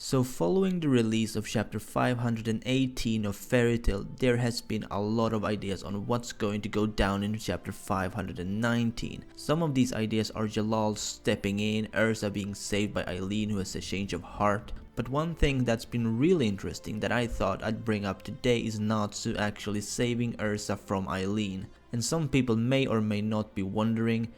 So following the release of chapter 518 of Fairy Tail, there has been a lot of ideas on what's going to go down in chapter 519. Some of these ideas are Jalal stepping in, Ursa being saved by Eileen who has a change of heart. But one thing that's been really interesting that I thought I'd bring up today is Natsu actually saving Ursa from Eileen. And some people may or may not be wondering,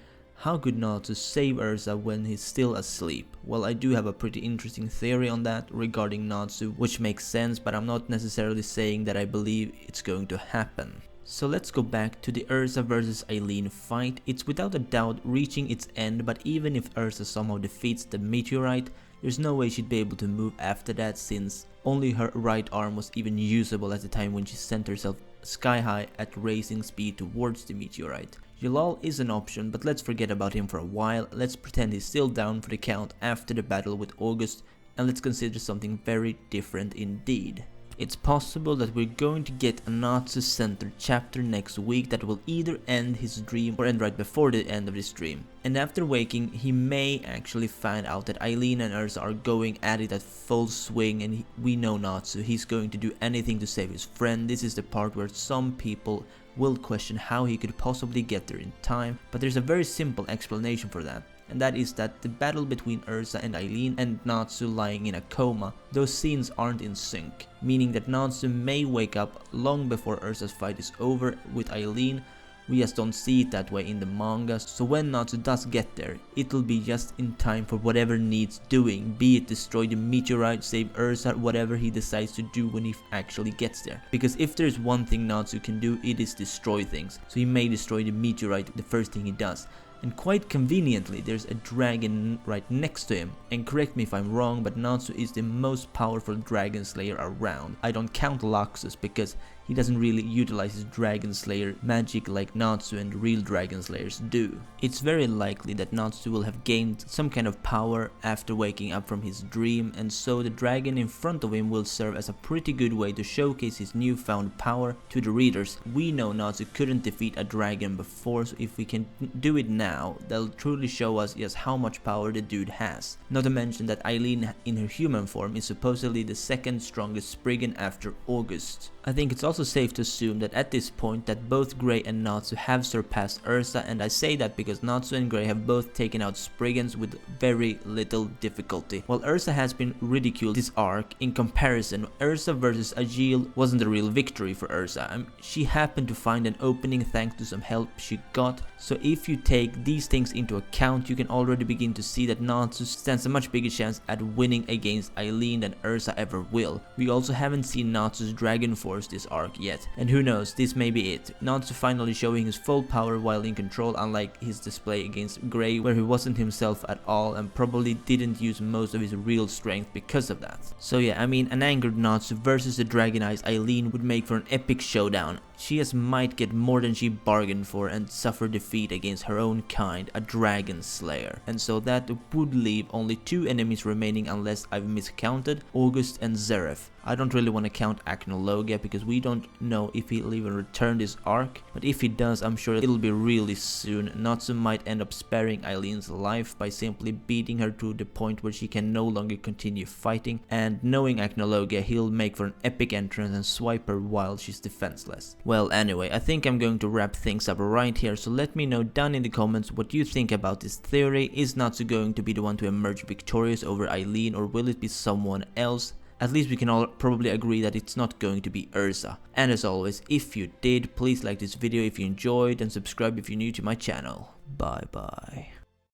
how could Natsu save Ursa when he's still asleep? Well, I do have a pretty interesting theory on that regarding Natsu, which makes sense, but I'm not necessarily saying that I believe it's going to happen. So let's go back to the Ursa vs Eileen fight. It's without a doubt reaching its end, but even if Ursa somehow defeats the meteorite, there's no way she'd be able to move after that, since only her right arm was even usable at the time when she sent herself sky high at racing speed towards the meteorite. Jalal is an option, but let's forget about him for a while. Let's pretend he's still down for the count after the battle with August, and let's consider something very different indeed. It's possible that we're going to get a Natsu centered chapter next week that will either end his dream or end right before the end of his dream. And after waking, he may actually find out that Eileen and Ursa are going at it at full swing, and we know Natsu, he's going to do anything to save his friend. This is the part where some people will question how he could possibly get there in time, but there's a very simple explanation for that. And that is that the battle between Ursa and Eileen and Natsu lying in a coma, those scenes aren't in sync, meaning that Natsu may wake up long before Ursa's fight is over with Eileen. We just don't see it that way in the manga, so when Natsu does get there, it'll be just in time for whatever needs doing, be it destroy the meteorite, save Ursa, whatever he decides to do when he actually gets there. Because if there's one thing Natsu can do, it is destroy things, so he may destroy the meteorite the first thing he does. And quite conveniently, there's a dragon right next to him. And correct me if I'm wrong, but Natsu is the most powerful dragon slayer around. I don't count Laxus because he doesn't really utilize his Dragon Slayer magic like Natsu and real Dragon Slayers do. It's very likely that Natsu will have gained some kind of power after waking up from his dream, and so the dragon in front of him will serve as a pretty good way to showcase his newfound power to the readers. We know Natsu couldn't defeat a dragon before, so if we can do it now, that'll truly show us just how much power the dude has. Not to mention that Eileen in her human form is supposedly the second strongest Spriggan after August. I think it's also safe to assume that at this point that both Grey and Natsu have surpassed Ursa, and I say that because Natsu and Grey have both taken out Spriggans with very little difficulty. While Ursa has been ridiculed this arc, in comparison, Ursa vs Agil wasn't a real victory for Ursa. She happened to find an opening thanks to some help she got, so if you take these things into account, you can already begin to see that Natsu stands a much bigger chance at winning against Eileen than Ursa ever will. We also haven't seen Natsu's Dragonforce this arc yet, and who knows, this may be it. Natsu finally showing his full power while in control, unlike his display against Grey where he wasn't himself at all and probably didn't use most of his real strength because of that. So yeah, I mean, an angered Natsu versus the Dragon Eyes Eileen would make for an epic showdown. She just might get more than she bargained for and suffer defeat against her own kind, a Dragon Slayer. And so that would leave only two enemies remaining unless I've miscounted, August and Zeref. I don't really want to count Acnologia because we don't know if he'll even return this arc, but if he does, I'm sure it'll be really soon. Natsu might end up sparing Eileen's life by simply beating her to the point where she can no longer continue fighting, and knowing Acnologia, he'll make for an epic entrance and swipe her while she's defenseless. Well, anyway, I think I'm going to wrap things up right here, so let me know down in the comments what you think about this theory. Is Natsu going to be the one to emerge victorious over Eileen, or will it be someone else? At least we can all probably agree that it's not going to be Ursa. And as always, if you did, please like this video if you enjoyed and subscribe if you're new to my channel. Bye bye.